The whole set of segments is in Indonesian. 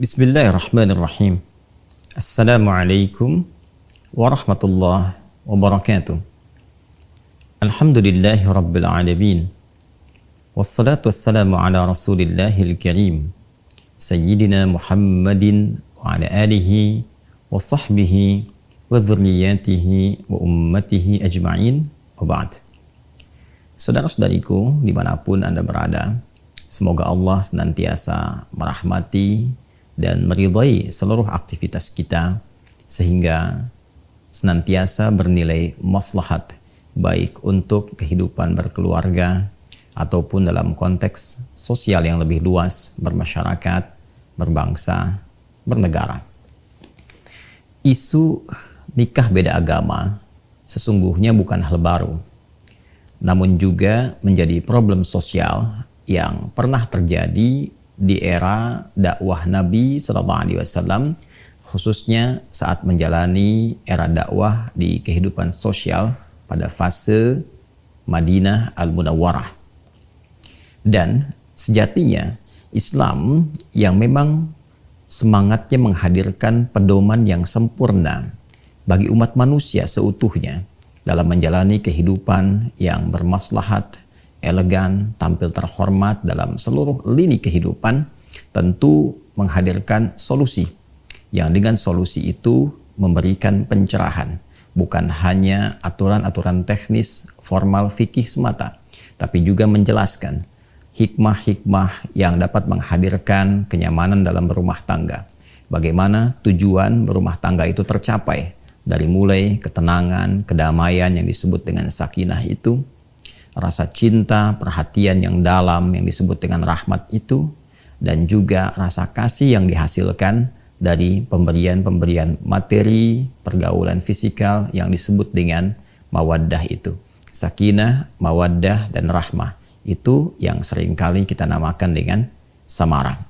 Bismillahirrahmanirrahim. Assalamualaikum warahmatullahi wabarakatuh. Alhamdulillahi rabbil alamin. Wassalatu wassalamu ala rasulillahil karim. Sayyidina Muhammadin wa ala alihi wa sahbihi wa dhurriyatihi wa ummatihi ajma'in wa ba'd. Saudara-saudariku dimanapun Anda berada, semoga Allah senantiasa merahmati dan meridhai seluruh aktivitas kita sehingga senantiasa bernilai maslahat baik untuk kehidupan berkeluarga ataupun dalam konteks sosial yang lebih luas, bermasyarakat, berbangsa, bernegara. Isu nikah beda agama sesungguhnya bukan hal baru, namun juga menjadi problem sosial yang pernah terjadi di era dakwah Nabi SAW, khususnya saat menjalani era dakwah di kehidupan sosial pada fase Madinah Al-Munawwarah. Dan sejatinya Islam yang memang semangatnya menghadirkan pedoman yang sempurna bagi umat manusia seutuhnya dalam menjalani kehidupan yang bermaslahat, elegan, tampil terhormat dalam seluruh lini kehidupan, tentu menghadirkan solusi yang dengan solusi itu memberikan pencerahan, bukan hanya aturan-aturan teknis formal fikih semata, tapi juga menjelaskan hikmah-hikmah yang dapat menghadirkan kenyamanan dalam berumah tangga. Bagaimana tujuan berumah tangga itu tercapai, dari mulai ketenangan, kedamaian yang disebut dengan sakinah itu, rasa cinta, perhatian yang dalam yang disebut dengan rahmat itu, dan juga rasa kasih yang dihasilkan dari pemberian-pemberian materi, pergaulan fisikal yang disebut dengan mawaddah itu. Sakinah, mawaddah, dan rahmah itu yang seringkali kita namakan dengan samarah.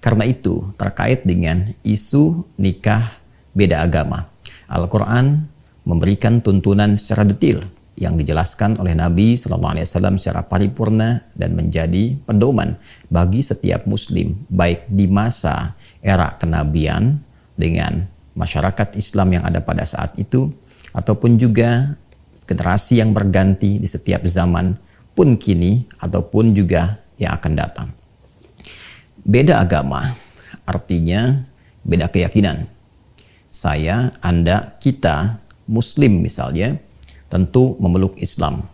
Karena itu terkait dengan isu nikah beda agama, Al-Quran memberikan tuntunan secara detail yang dijelaskan oleh Nabi SAW secara paripurna dan menjadi pedoman bagi setiap muslim, baik di masa era kenabian dengan masyarakat Islam yang ada pada saat itu, ataupun juga generasi yang berganti di setiap zaman pun kini, ataupun juga yang akan datang. Beda agama artinya beda keyakinan. Saya, Anda, kita, muslim misalnya, tentu memeluk Islam.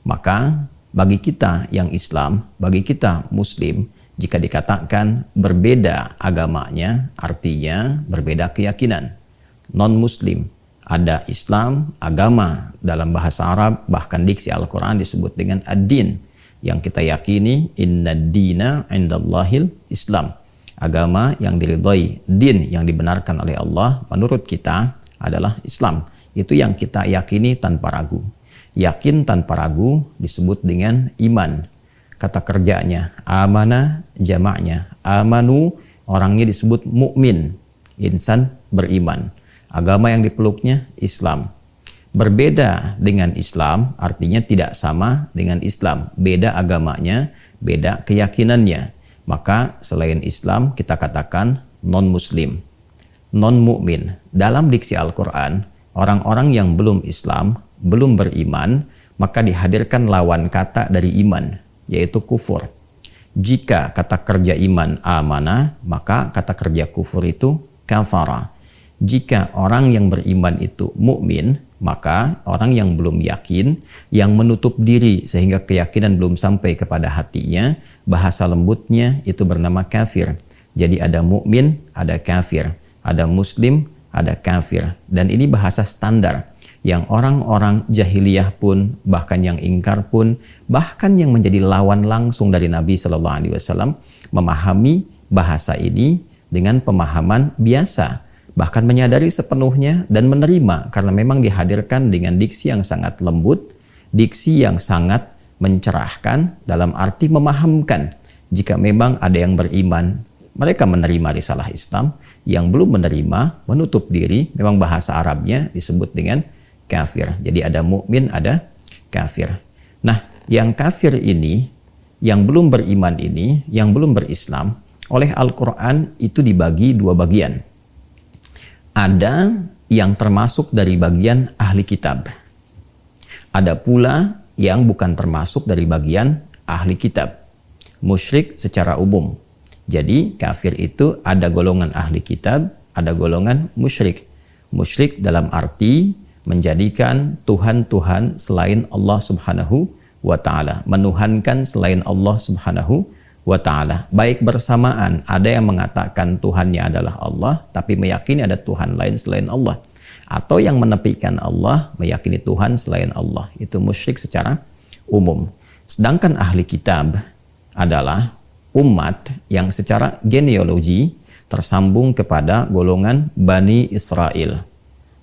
Maka bagi kita yang Islam, bagi kita muslim, jika dikatakan berbeda agamanya, artinya berbeda keyakinan. Non-muslim, ada Islam, agama dalam bahasa Arab, bahkan diksi Al-Quran disebut dengan ad-din, yang kita yakini inna dina indallahil Islam. Agama yang diridhai, din yang dibenarkan oleh Allah menurut kita adalah Islam. Itu yang kita yakini tanpa ragu. Yakin tanpa ragu disebut dengan iman. Kata kerjanya amana, jamaknya amanu, orangnya disebut mukmin, insan beriman. Agama yang dipeluknya Islam. Berbeda dengan Islam artinya tidak sama dengan Islam. Beda agamanya, beda keyakinannya. Maka selain Islam kita katakan non-muslim, non-mukmin. Dalam diksi Al-Quran, orang-orang yang belum Islam, belum beriman, maka dihadirkan lawan kata dari iman, yaitu kufur. Jika kata kerja iman amanah, maka kata kerja kufur itu kafara. Jika orang yang beriman itu mukmin, maka orang yang belum yakin, yang menutup diri sehingga keyakinan belum sampai kepada hatinya, bahasa lembutnya itu bernama kafir. Jadi ada mukmin, ada kafir, ada muslim, ada kafir. Dan ini bahasa standar yang orang-orang jahiliyah pun, bahkan yang ingkar pun, bahkan yang menjadi lawan langsung dari Nabi SAW memahami bahasa ini dengan pemahaman biasa, bahkan menyadari sepenuhnya dan menerima karena memang dihadirkan dengan diksi yang sangat lembut, diksi yang sangat mencerahkan dalam arti memahamkan. Jika memang ada yang beriman, mereka menerima risalah Islam, yang belum menerima menutup diri, memang bahasa Arabnya disebut dengan kafir. Jadi ada mukmin, ada kafir. Nah, yang kafir ini, yang belum beriman ini, yang belum berislam, oleh Al-Quran itu dibagi dua bagian. Ada yang termasuk dari bagian ahli kitab. Ada pula yang bukan termasuk dari bagian ahli kitab. Musyrik secara umum. Jadi kafir itu ada golongan ahli kitab, ada golongan musyrik. Musyrik dalam arti menjadikan Tuhan-Tuhan selain Allah Subhanahu wa ta'ala. Menuhankan selain Allah Subhanahu wa ta'ala. Baik bersamaan, ada yang mengatakan Tuhannya adalah Allah, tapi meyakini ada Tuhan lain selain Allah. Atau yang menepikan Allah, meyakini Tuhan selain Allah. Itu musyrik secara umum. Sedangkan ahli kitab adalah umat yang secara genealogi tersambung kepada golongan Bani Israel.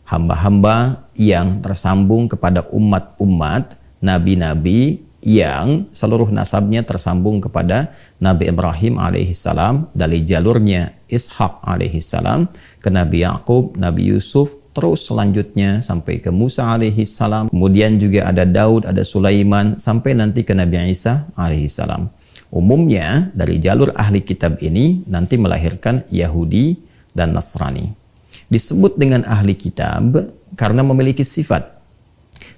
Hamba-hamba yang tersambung kepada umat-umat nabi-nabi yang seluruh nasabnya tersambung kepada Nabi Ibrahim alaihissalam, dari jalurnya Ishak alaihissalam ke Nabi Yakub, Nabi Yusuf, terus selanjutnya sampai ke Musa alaihissalam, kemudian juga ada Daud, ada Sulaiman, sampai nanti ke Nabi Isa alaihissalam. Umumnya dari jalur ahli kitab ini nanti melahirkan Yahudi dan Nasrani. Disebut dengan ahli kitab karena memiliki sifat.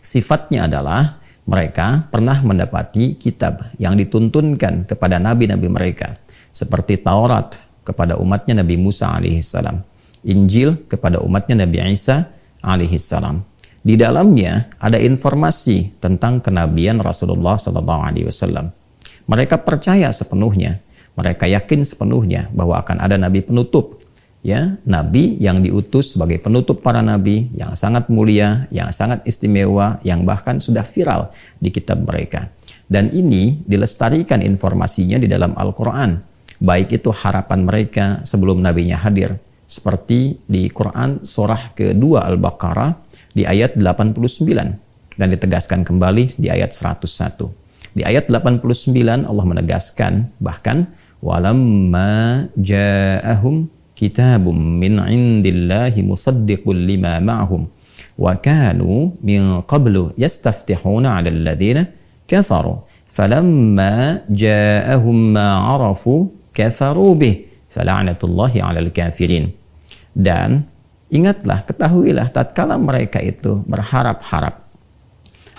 Sifatnya adalah mereka pernah mendapati kitab yang dituntunkan kepada nabi-nabi mereka, seperti Taurat kepada umatnya Nabi Musa alaihissalam, Injil kepada umatnya Nabi Isa alaihissalam. Di dalamnya ada informasi tentang kenabian Rasulullah SAW. Mereka percaya sepenuhnya, mereka yakin sepenuhnya bahwa akan ada nabi penutup, ya, nabi yang diutus sebagai penutup para nabi, yang sangat mulia, yang sangat istimewa, yang bahkan sudah viral di kitab mereka. Dan ini dilestarikan informasinya di dalam Al-Quran, baik itu harapan mereka sebelum nabinya hadir, seperti di Quran surah kedua Al-Baqarah di ayat 89, dan ditegaskan kembali di ayat 101. Di ayat 89 Allah menegaskan bahkan walamma ja'ahum kitabum min indillahi musaddiqul lima ma'hum wa kanu min qablu yastaftihuna 'alal ladzina kafaru falamma ja'ahum ma 'arafu kafaru bih fala'natullahi 'alal kafirin. Dan ingatlah, ketahuilah tatkala mereka itu berharap-harap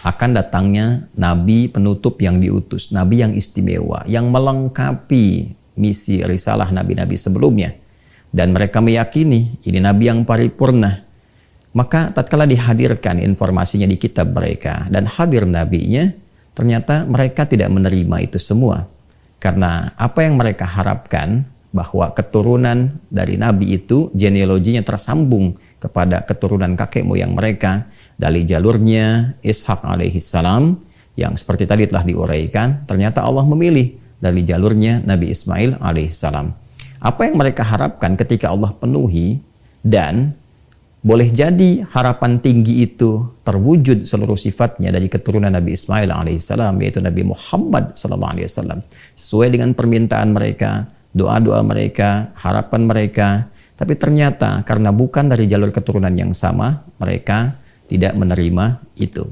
akan datangnya nabi penutup yang diutus, nabi yang istimewa, yang melengkapi misi risalah nabi-nabi sebelumnya, dan mereka meyakini ini nabi yang paripurna. Maka tatkala dihadirkan informasinya di kitab mereka dan hadir nabinya, ternyata mereka tidak menerima itu semua, karena apa yang mereka harapkan bahwa keturunan dari nabi itu genealoginya tersambung kepada keturunan kakek moyang mereka dari jalurnya Ishak alaihissalam, yang seperti tadi telah diuraikan, ternyata Allah memilih dari jalurnya Nabi Ismail alaihissalam. Apa yang mereka harapkan ketika Allah penuhi, dan boleh jadi harapan tinggi itu terwujud seluruh sifatnya dari keturunan Nabi Ismail alaihissalam, yaitu Nabi Muhammad sallallahu alaihi wasallam, sesuai dengan permintaan mereka, doa-doa mereka, harapan mereka. Tapi ternyata karena bukan dari jalur keturunan yang sama, mereka tidak menerima itu.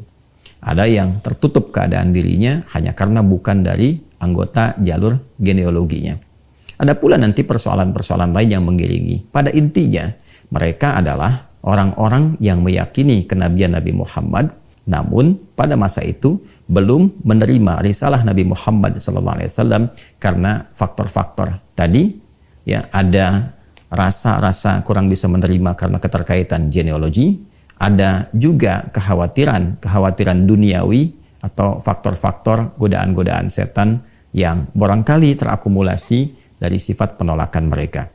Ada yang tertutup keadaan dirinya hanya karena bukan dari anggota jalur genealoginya. Ada pula nanti persoalan-persoalan lain yang mengiringi. Pada intinya, mereka adalah orang-orang yang meyakini kenabian Nabi Muhammad, namun pada masa itu belum menerima risalah Nabi Muhammad SAW karena faktor-faktor tadi, ya, ada rasa-rasa kurang bisa menerima karena keterkaitan genealogi, ada juga kekhawatiran duniawi atau faktor-faktor godaan-godaan setan yang barangkali terakumulasi dari sifat penolakan mereka.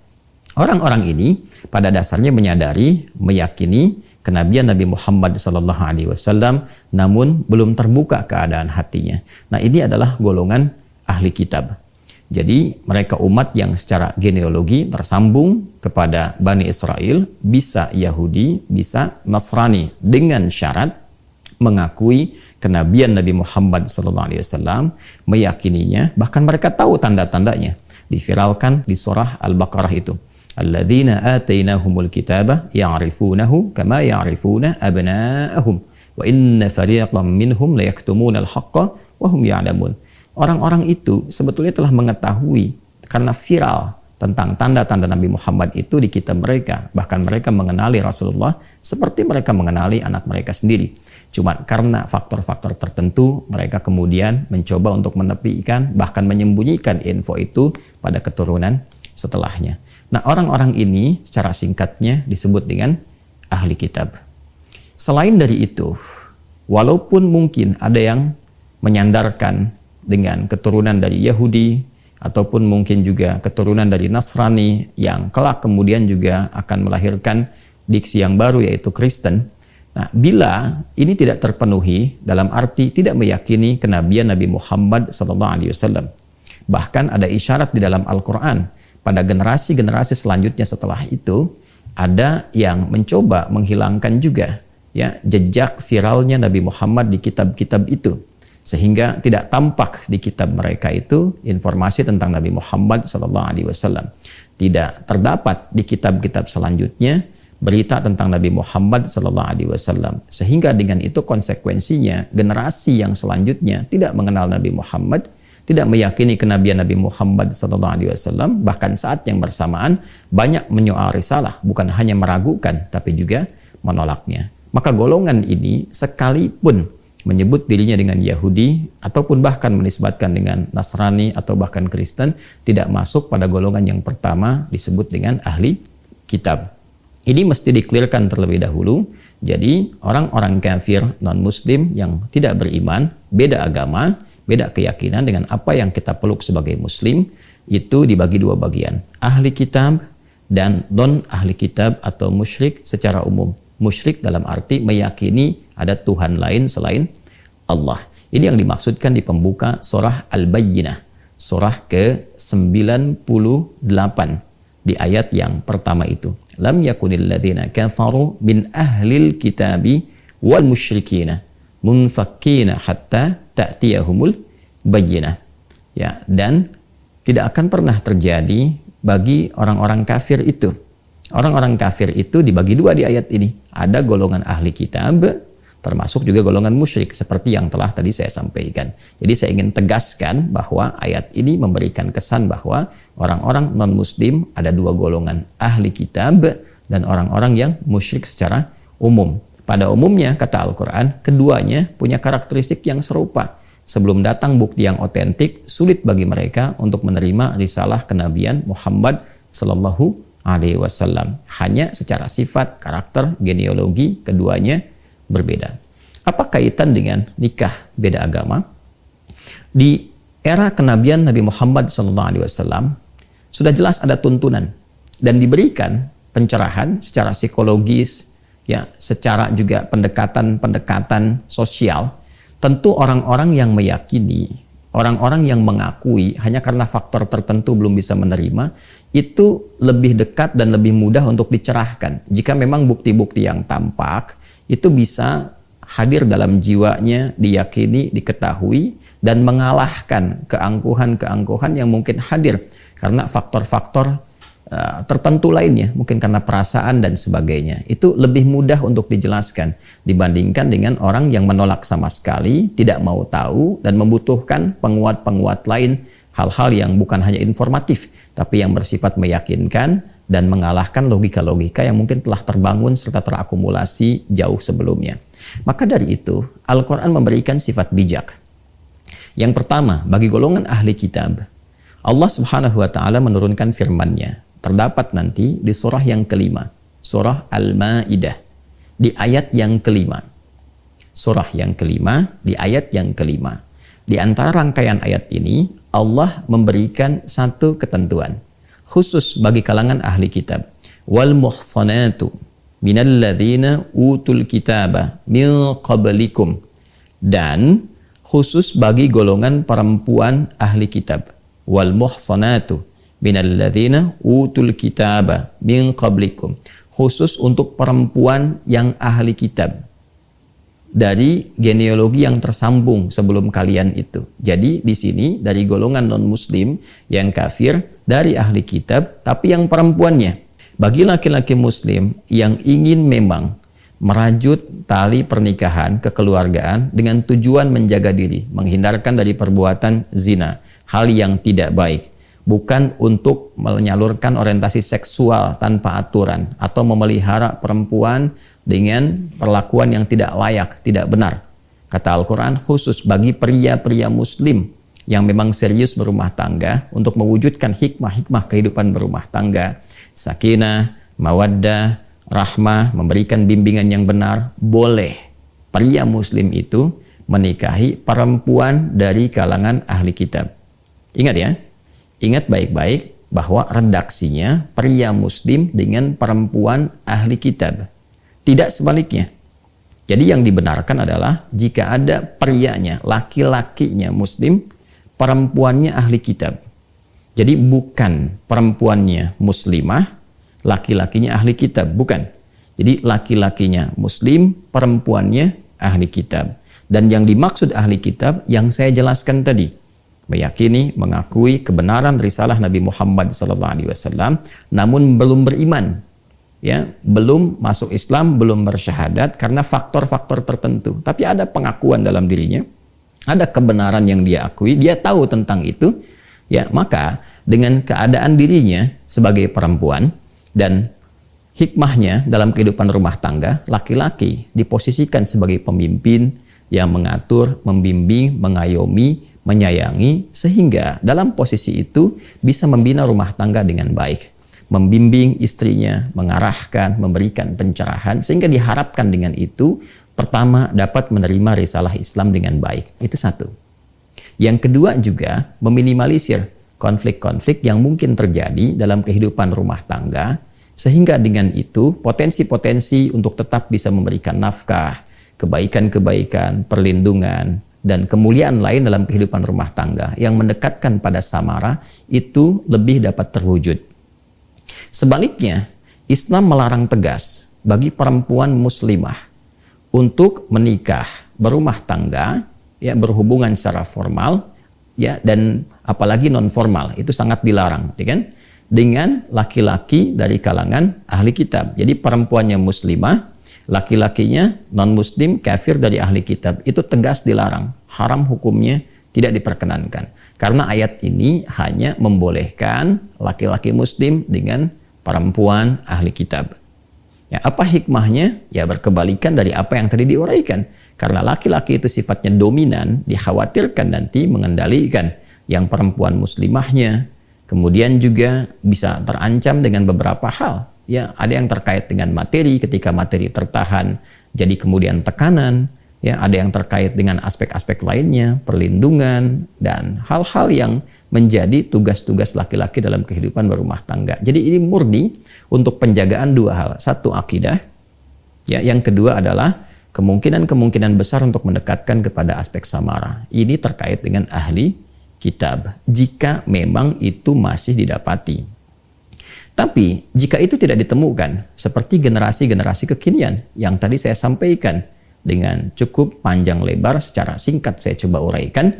Orang-orang ini pada dasarnya menyadari, meyakini kenabian Nabi Muhammad SAW, namun belum terbuka keadaan hatinya. Nah, ini adalah golongan ahli kitab. Jadi mereka umat yang secara genealogi tersambung kepada Bani Israel, bisa Yahudi, bisa Nasrani, dengan syarat mengakui kenabian Nabi Muhammad SAW, meyakininya, bahkan mereka tahu tanda-tandanya. Diviralkan di surah Al-Baqarah itu. Alladzina atainahumul kitaba ya'rifunahu kama ya'rifuna abna'ahum wa inna fariqam minhum layaktumuna al-haqqa wa hum ya'lamun. Orang-orang itu sebetulnya telah mengetahui karena viral tentang tanda-tanda Nabi Muhammad itu di kitab mereka. Bahkan mereka mengenali Rasulullah seperti mereka mengenali anak mereka sendiri. Cuma karena faktor-faktor tertentu, mereka kemudian mencoba untuk menepikan, bahkan menyembunyikan info itu pada keturunan setelahnya. Nah, orang-orang ini secara singkatnya disebut dengan ahli kitab. Selain dari itu, walaupun mungkin ada yang menyandarkan dengan keturunan dari Yahudi, ataupun mungkin juga keturunan dari Nasrani yang kelak kemudian juga akan melahirkan diksi yang baru yaitu Kristen. Nah, bila ini tidak terpenuhi dalam arti tidak meyakini kenabian Nabi Muhammad SAW. Bahkan ada isyarat di dalam Al-Quran pada generasi-generasi selanjutnya setelah itu ada yang mencoba menghilangkan juga ya jejak viralnya Nabi Muhammad di kitab-kitab itu. Sehingga tidak tampak di kitab mereka itu informasi tentang Nabi Muhammad SAW. Tidak terdapat di kitab-kitab selanjutnya berita tentang Nabi Muhammad SAW. Sehingga dengan itu konsekuensinya generasi yang selanjutnya tidak mengenal Nabi Muhammad, tidak meyakini kenabian Nabi Muhammad SAW. Bahkan saat yang bersamaan banyak menyoal risalah, bukan hanya meragukan tapi juga menolaknya. Maka golongan ini sekalipun menyebut dirinya dengan Yahudi ataupun bahkan menisbatkan dengan Nasrani atau bahkan Kristen, tidak masuk pada golongan yang pertama disebut dengan ahli kitab. Ini mesti diklirkan terlebih dahulu. Jadi orang-orang kafir non-muslim yang tidak beriman, beda agama, beda keyakinan dengan apa yang kita peluk sebagai muslim, itu dibagi dua bagian, ahli kitab dan non ahli kitab atau musyrik secara umum. Musyrik dalam arti meyakini ada Tuhan lain selain Allah. Ini yang dimaksudkan di pembuka surah Al-Bayyinah, surah ke-98 di ayat yang pertama itu. Lam yakunil ladzina kafaru min ahlil kitabi wal musyrikina munfakkina hatta ta'tiyahumul bayyinah. Ya, dan tidak akan pernah terjadi bagi orang-orang kafir itu. Orang-orang kafir itu dibagi dua di ayat ini. Ada golongan ahli kitab, termasuk juga golongan musyrik, seperti yang telah tadi saya sampaikan. Jadi saya ingin tegaskan bahwa ayat ini memberikan kesan bahwa orang-orang non-muslim ada dua golongan, ahli kitab dan orang-orang yang musyrik secara umum. Pada umumnya, kata Al-Quran, keduanya punya karakteristik yang serupa. Sebelum datang bukti yang otentik, sulit bagi mereka untuk menerima risalah kenabian Muhammad Sallallahu Alaihi Wasallam. Hanya secara sifat, karakter, genealogi keduanya berbeda. Apa kaitan dengan nikah beda agama? Di era kenabian Nabi Muhammad SAW sudah jelas ada tuntunan dan diberikan pencerahan secara psikologis, ya, secara juga pendekatan sosial. Tentu orang-orang yang meyakini, orang-orang yang mengakui hanya karena faktor tertentu belum bisa menerima, itu lebih dekat dan lebih mudah untuk dicerahkan. Jika memang bukti-bukti yang tampak itu bisa hadir dalam jiwanya, diyakini, diketahui, dan mengalahkan keangkuhan-keangkuhan yang mungkin hadir karena faktor-faktor tertentu lainnya, mungkin karena perasaan dan sebagainya. Itu lebih mudah untuk dijelaskan dibandingkan dengan orang yang menolak sama sekali, tidak mau tahu, dan membutuhkan penguat-penguat lain, hal-hal yang bukan hanya informatif, tapi yang bersifat meyakinkan dan mengalahkan logika-logika yang mungkin telah terbangun serta terakumulasi jauh sebelumnya. Maka dari itu, Al-Quran memberikan sifat bijak. Yang pertama, bagi golongan ahli kitab, Allah Subhanahu wa Ta'ala menurunkan firman-Nya. Terdapat nanti di surah yang kelima, surah Al-Ma'idah, di ayat yang kelima. Surah yang kelima, di ayat yang kelima. Di antara rangkaian ayat ini, Allah memberikan satu ketentuan khusus bagi kalangan ahli kitab. Wal muhsanatu minal ladzina utul kitaba min qablikum. Dan khusus bagi golongan perempuan ahli kitab. Wal muhsanatu minal ladzina utul kitaba min qablikum. Khusus untuk perempuan yang ahli kitab dari genealogi yang tersambung sebelum kalian itu. Jadi di sini dari golongan non-muslim yang kafir, dari ahli kitab, tapi yang perempuannya. Bagi laki-laki muslim yang ingin memang merajut tali pernikahan kekeluargaan dengan tujuan menjaga diri, menghindarkan dari perbuatan zina, hal yang tidak baik, bukan untuk menyalurkan orientasi seksual tanpa aturan atau memelihara perempuan dengan perlakuan yang tidak layak, tidak benar. Kata Al-Quran, khusus bagi pria-pria muslim yang memang serius berumah tangga untuk mewujudkan hikmah-hikmah kehidupan berumah tangga, sakinah, mawaddah, rahmah, memberikan bimbingan yang benar, boleh pria muslim itu menikahi perempuan dari kalangan ahli kitab. Ingat ya, ingat baik-baik bahwa redaksinya pria muslim dengan perempuan ahli kitab, tidak sebaliknya. Jadi yang dibenarkan adalah jika ada prianya, laki-lakinya muslim, perempuannya ahli kitab. Jadi bukan perempuannya muslimah, laki-lakinya ahli kitab, bukan. Jadi laki-lakinya muslim, perempuannya ahli kitab. Dan yang dimaksud ahli kitab yang saya jelaskan tadi, meyakini, mengakui kebenaran risalah Nabi Muhammad SAW, namun belum beriman, ya, belum masuk Islam, belum bersyahadat karena faktor-faktor tertentu. Tapi ada pengakuan dalam dirinya, ada kebenaran yang dia akui, dia tahu tentang itu, ya, maka dengan keadaan dirinya sebagai perempuan dan hikmahnya dalam kehidupan rumah tangga, laki-laki diposisikan sebagai pemimpin yang mengatur, membimbing, mengayomi, menyayangi, sehingga dalam posisi itu bisa membina rumah tangga dengan baik, membimbing istrinya, mengarahkan, memberikan pencerahan, sehingga diharapkan dengan itu, pertama, dapat menerima risalah Islam dengan baik. Itu satu. Yang kedua juga, meminimalisir konflik-konflik yang mungkin terjadi dalam kehidupan rumah tangga, sehingga dengan itu potensi-potensi untuk tetap bisa memberikan nafkah, kebaikan-kebaikan, perlindungan, dan kemuliaan lain dalam kehidupan rumah tangga yang mendekatkan pada samara itu lebih dapat terwujud. Sebaliknya, Islam melarang tegas bagi perempuan muslimah untuk menikah, berumah tangga, ya, berhubungan secara formal, ya, dan apalagi non formal, itu sangat dilarang, ya kan? Dengan laki-laki dari kalangan ahli kitab. Jadi perempuannya muslimah, laki-lakinya non-muslim, kafir dari ahli kitab, itu tegas dilarang, haram hukumnya, tidak diperkenankan. Karena ayat ini hanya membolehkan laki-laki muslim dengan perempuan ahli kitab. Ya, apa hikmahnya? Ya, berkebalikan dari apa yang tadi diuraikan. Karena laki-laki itu sifatnya dominan, dikhawatirkan nanti mengendalikan yang perempuan muslimahnya. Kemudian juga bisa terancam dengan beberapa hal. Ya, ada yang terkait dengan materi, ketika materi tertahan jadi kemudian tekanan, ya, ada yang terkait dengan aspek-aspek lainnya, perlindungan, dan hal-hal yang menjadi tugas-tugas laki-laki dalam kehidupan berumah tangga. Jadi ini murni untuk penjagaan dua hal. Satu, akidah, ya, yang kedua adalah kemungkinan-kemungkinan besar untuk mendekatkan kepada aspek samara. Ini terkait dengan ahli kitab, jika memang itu masih didapati. Tapi jika itu tidak ditemukan, seperti generasi-generasi kekinian yang tadi saya sampaikan dengan cukup panjang lebar, secara singkat saya coba uraikan,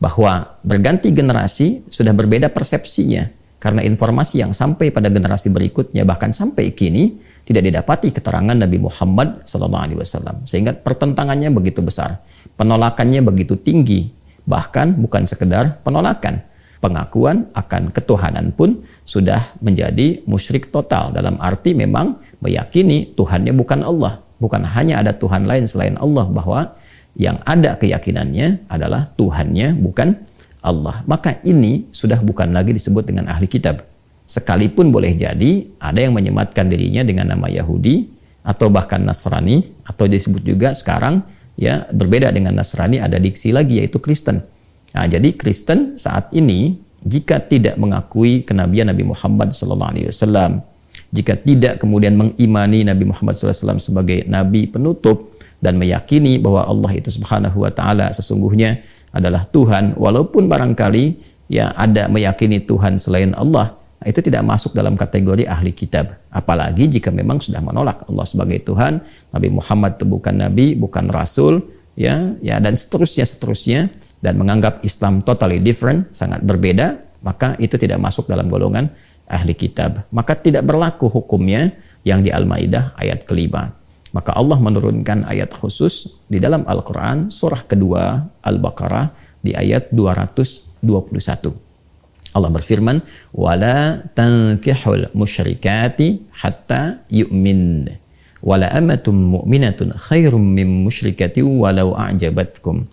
bahwa berganti generasi sudah berbeda persepsinya, karena informasi yang sampai pada generasi berikutnya, bahkan sampai kini, tidak didapati keterangan Nabi Muhammad SAW. Sehingga pertentangannya begitu besar, penolakannya begitu tinggi, bahkan bukan sekedar penolakan, pengakuan akan ketuhanan pun sudah menjadi musyrik total, dalam arti memang meyakini Tuhannya bukan Allah, bukan hanya ada Tuhan lain selain Allah, bahwa yang ada keyakinannya adalah Tuhannya bukan Allah. Maka ini sudah bukan lagi disebut dengan ahli kitab. Sekalipun boleh jadi ada yang menyematkan dirinya dengan nama Yahudi atau bahkan Nasrani, atau disebut juga sekarang, ya, berbeda dengan Nasrani, ada diksi lagi yaitu Kristen. Nah, jadi Kristen saat ini jika tidak mengakui kenabian Nabi Muhammad SAW, jika tidak kemudian mengimani Nabi Muhammad SAW sebagai nabi penutup dan meyakini bahwa Allah itu Subhanahu wa taala sesungguhnya adalah Tuhan, walaupun barangkali ya ada meyakini Tuhan selain Allah, itu tidak masuk dalam kategori ahli kitab. Apalagi jika memang sudah menolak Allah sebagai Tuhan, Nabi Muhammad itu bukan nabi, bukan rasul, ya dan seterusnya, dan menganggap Islam totally different, sangat berbeda, maka itu tidak masuk dalam golongan ahli kitab. Maka tidak berlaku hukumnya yang di Al-Maidah ayat kelima. Maka Allah menurunkan ayat khusus di dalam Al-Quran surah kedua Al-Baqarah di ayat 221. Allah berfirman, "Wala tankihul musyrikati hatta yu'min. Wala amatun mu'minatun khairum min musyrikati walau a'jabatkum.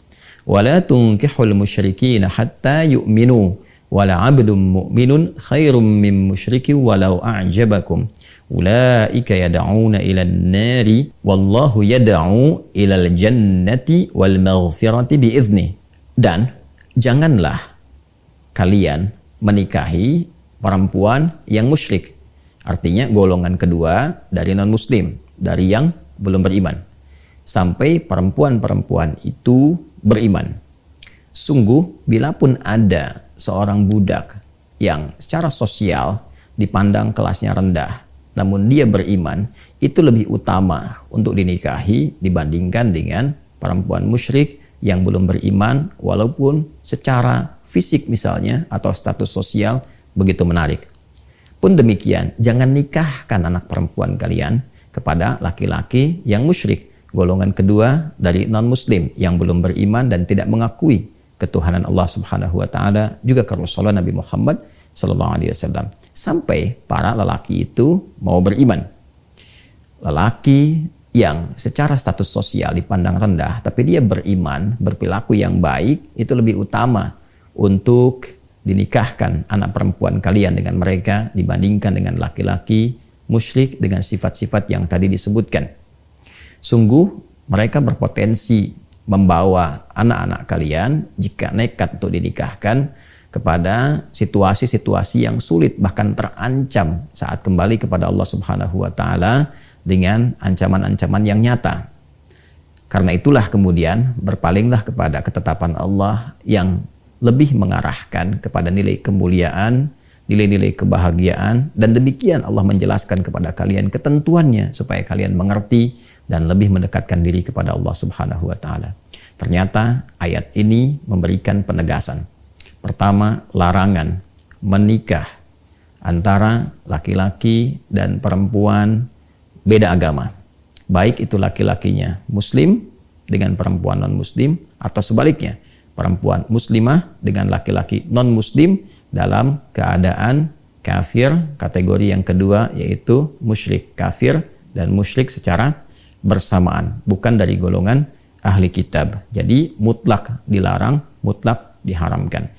Wala tunkihul musyrikina hatta yu'minu. Wala 'abdun mu'minun khairum min musyriki walau a'jabakum. Ulaika yad'una ilan nari wallahu yad'u ilal jannati wal maghfirati bi'idzni." Dan janganlah kalian menikahi perempuan yang musyrik. Artinya golongan kedua dari non-muslim, dari yang belum beriman. Sampai perempuan-perempuan itu beriman. Sungguh, bila pun ada seorang budak yang secara sosial dipandang kelasnya rendah, namun dia beriman, itu lebih utama untuk dinikahi dibandingkan dengan perempuan musyrik yang belum beriman, walaupun secara fisik misalnya atau status sosial begitu menarik. Pun demikian, jangan nikahkan anak perempuan kalian kepada laki-laki yang musyrik, golongan kedua dari non-muslim yang belum beriman dan tidak mengakui ketuhanan Allah Subhanahu wa taala, juga ke Rasulullah Nabi Muhammad sallallahu alaihi wasallam, sampai para lelaki itu mau beriman. Lelaki yang secara status sosial dipandang rendah tapi dia beriman, berperilaku yang baik, itu lebih utama untuk dinikahkan anak perempuan kalian dengan mereka dibandingkan dengan laki-laki musyrik dengan sifat-sifat yang tadi disebutkan. Sungguh mereka berpotensi membawa anak-anak kalian jika nekat untuk dinikahkan kepada situasi-situasi yang sulit, bahkan terancam saat kembali kepada Allah Subhanahu wa taala dengan ancaman-ancaman yang nyata. Karena itulah kemudian berpalinglah kepada ketetapan Allah yang lebih mengarahkan kepada nilai kemuliaan, nilai-nilai kebahagiaan, dan demikian Allah menjelaskan kepada kalian ketentuannya supaya kalian mengerti dan lebih mendekatkan diri kepada Allah Subhanahu wa taala. Ternyata ayat ini memberikan penegasan. Pertama, larangan menikah antara laki-laki dan perempuan beda agama. Baik itu laki-lakinya muslim dengan perempuan non-muslim atau sebaliknya, perempuan muslimah dengan laki-laki non-muslim dalam keadaan kafir. Kategori yang kedua yaitu musyrik kafir dan musyrik secara bersamaan, bukan dari golongan ahli kitab. Jadi mutlak dilarang, mutlak diharamkan.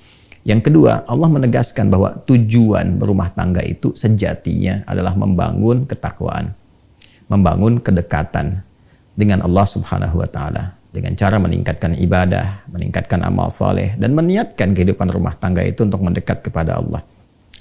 Yang kedua, Allah menegaskan bahwa tujuan berumah tangga itu sejatinya adalah membangun ketakwaan, membangun kedekatan dengan Allah Subhanahu wa taala dengan cara meningkatkan ibadah, meningkatkan amal saleh, dan meniatkan kehidupan rumah tangga itu untuk mendekat kepada Allah.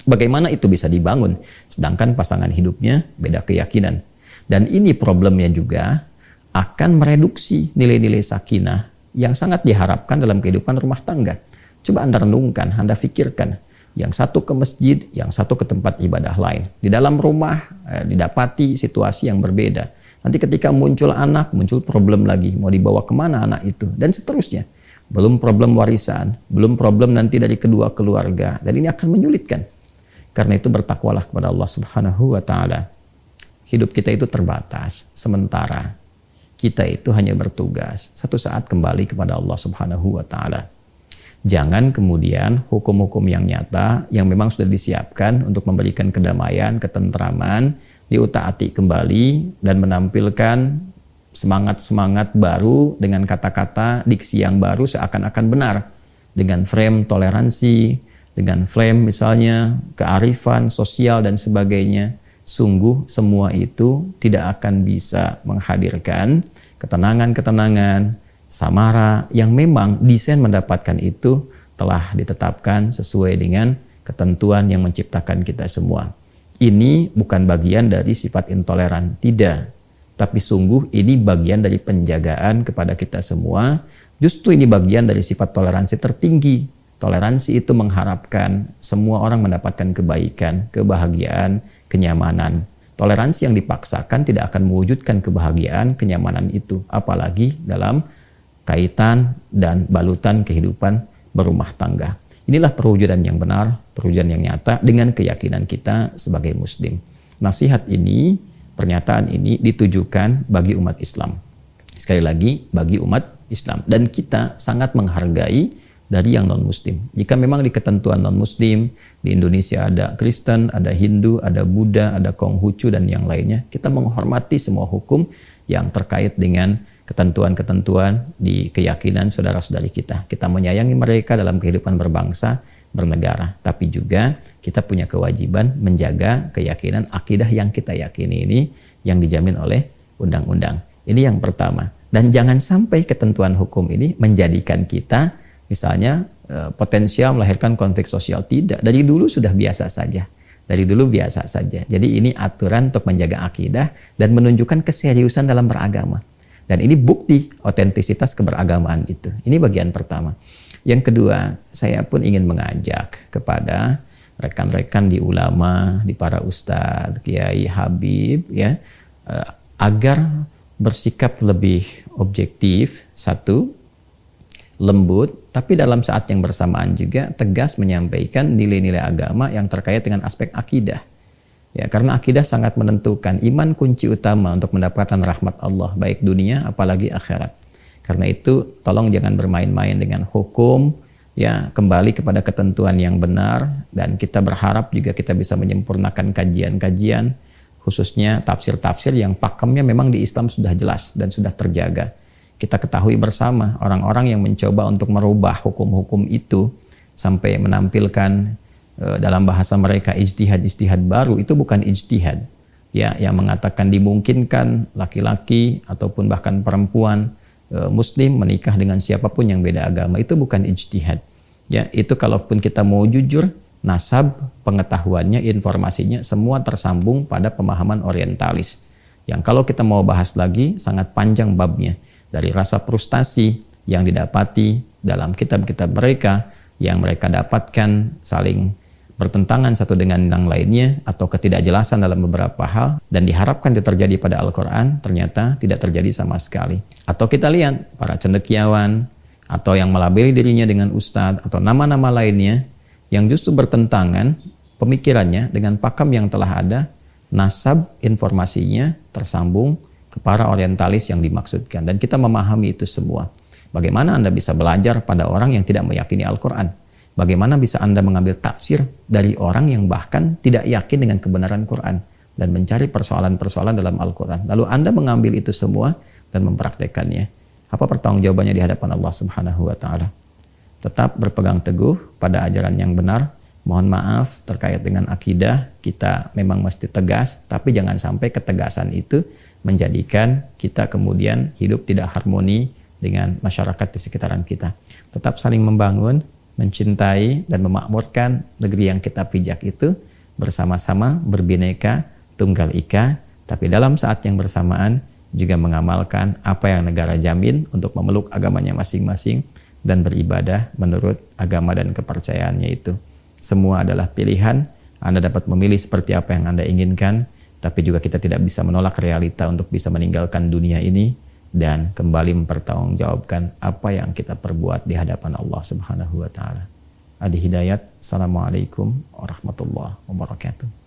Bagaimana itu bisa dibangun sedangkan pasangan hidupnya beda keyakinan? Dan ini problemnya juga akan mereduksi nilai-nilai sakinah yang sangat diharapkan dalam kehidupan rumah tangga. Coba Anda renungkan, Anda pikirkan, yang satu ke masjid, yang satu ke tempat ibadah lain. Di dalam rumah didapati situasi yang berbeda. Nanti ketika muncul anak, muncul problem lagi. Mau dibawa kemana anak itu? Dan seterusnya. Belum problem warisan, belum problem nanti dari kedua keluarga. Dan ini akan menyulitkan. Karena itu bertakwalah kepada Allah Subhanahu wa ta'ala. Hidup kita itu terbatas, sementara. Kita itu hanya bertugas. Satu saat kembali kepada Allah Subhanahu wa ta'ala. Jangan kemudian hukum-hukum yang nyata yang memang sudah disiapkan untuk memberikan kedamaian, ketentraman, diutaati kembali dan menampilkan semangat-semangat baru dengan kata-kata diksi yang baru seakan-akan benar, dengan frame toleransi, dengan frame misalnya kearifan sosial dan sebagainya. Sungguh semua itu tidak akan bisa menghadirkan ketenangan-ketenangan, samara yang memang desain mendapatkan itu telah ditetapkan sesuai dengan ketentuan yang menciptakan kita semua. Ini bukan bagian dari sifat intoleran, tidak. Tapi sungguh ini bagian dari penjagaan kepada kita semua. Justru ini bagian dari sifat toleransi tertinggi. Toleransi itu mengharapkan semua orang mendapatkan kebaikan, kebahagiaan, kenyamanan. Toleransi yang dipaksakan tidak akan mewujudkan kebahagiaan, kenyamanan itu. Apalagi dalam kaitan dan balutan kehidupan berumah tangga. Inilah perwujudan yang benar, perwujudan yang nyata dengan keyakinan kita sebagai muslim. Nasihat ini, pernyataan ini ditujukan bagi umat Islam. Sekali lagi, bagi umat Islam. Dan kita sangat menghargai dari yang non-muslim. Jika memang di ketentuan non-muslim, di Indonesia ada Kristen, ada Hindu, ada Buddha, ada Konghucu, dan yang lainnya, kita menghormati semua hukum yang terkait dengan ketentuan-ketentuan di keyakinan saudara-saudari kita. Kita menyayangi mereka dalam kehidupan berbangsa, bernegara. Tapi juga kita punya kewajiban menjaga keyakinan akidah yang kita yakini ini yang dijamin oleh undang-undang. Ini yang pertama. Dan jangan sampai ketentuan hukum ini menjadikan kita misalnya potensial melahirkan konflik sosial. Tidak. Dari dulu sudah biasa saja. Dari dulu biasa saja. Jadi ini aturan untuk menjaga akidah dan menunjukkan keseriusan dalam beragama. Dan ini bukti otentisitas keberagamaan itu. Ini bagian pertama. Yang kedua, saya pun ingin mengajak kepada rekan-rekan di ulama, di para ustadz, kiai, habib, ya, agar bersikap lebih objektif, satu, lembut, tapi dalam saat yang bersamaan juga tegas menyampaikan nilai-nilai agama yang terkait dengan aspek akidah. Ya, karena akidah sangat menentukan. Iman kunci utama untuk mendapatkan rahmat Allah, baik dunia apalagi akhirat. Karena itu tolong jangan bermain-main dengan hukum, ya, kembali kepada ketentuan yang benar, dan kita berharap juga kita bisa menyempurnakan kajian-kajian, khususnya tafsir-tafsir yang pakemnya memang di Islam sudah jelas dan sudah terjaga. Kita ketahui bersama orang-orang yang mencoba untuk merubah hukum-hukum itu sampai menampilkan dalam bahasa mereka ijtihad baru, itu bukan ijtihad, ya, yang mengatakan dimungkinkan laki-laki ataupun bahkan perempuan muslim menikah dengan siapapun yang beda agama. Itu bukan ijtihad, ya. Itu kalaupun kita mau jujur, nasab pengetahuannya, informasinya semua tersambung pada pemahaman orientalis, yang kalau kita mau bahas lagi sangat panjang babnya, dari rasa frustasi yang didapati dalam kitab-kitab mereka yang mereka dapatkan saling bertentangan satu dengan yang lainnya, atau ketidakjelasan dalam beberapa hal, dan diharapkan itu terjadi pada Al-Quran, ternyata tidak terjadi sama sekali. Atau kita lihat para cendekiawan atau yang melabeli dirinya dengan ustadz atau nama-nama lainnya yang justru bertentangan pemikirannya dengan pakem yang telah ada, nasab informasinya tersambung ke para orientalis yang dimaksudkan. Dan kita memahami itu semua. Bagaimana Anda bisa belajar pada orang yang tidak meyakini Al-Quran? Bagaimana bisa Anda mengambil tafsir dari orang yang bahkan tidak yakin dengan kebenaran Quran dan mencari persoalan-persoalan dalam Al-Quran? Lalu Anda mengambil itu semua dan mempraktekannya. Apa pertanggungjawabannya di hadapan Allah Subhanahu wa Ta'ala? Tetap berpegang teguh pada ajaran yang benar. Mohon maaf terkait dengan akidah, kita memang mesti tegas, tapi jangan sampai ketegasan itu menjadikan kita kemudian hidup tidak harmoni dengan masyarakat di sekitaran kita. Tetap saling membangun, mencintai dan memakmurkan negeri yang kita pijak itu bersama-sama, berbineka tunggal ika, tapi dalam saat yang bersamaan juga mengamalkan apa yang negara jamin untuk memeluk agamanya masing-masing dan beribadah menurut agama dan kepercayaannya itu. Semua adalah pilihan. Anda dapat memilih seperti apa yang Anda inginkan, tapi juga kita tidak bisa menolak realita untuk bisa meninggalkan dunia ini dan kembali mempertanggungjawabkan apa yang kita perbuat di hadapan Allah Subhanahu wa Ta'ala. Adi Hidayat. Assalamualaikum warahmatullahi wabarakatuh.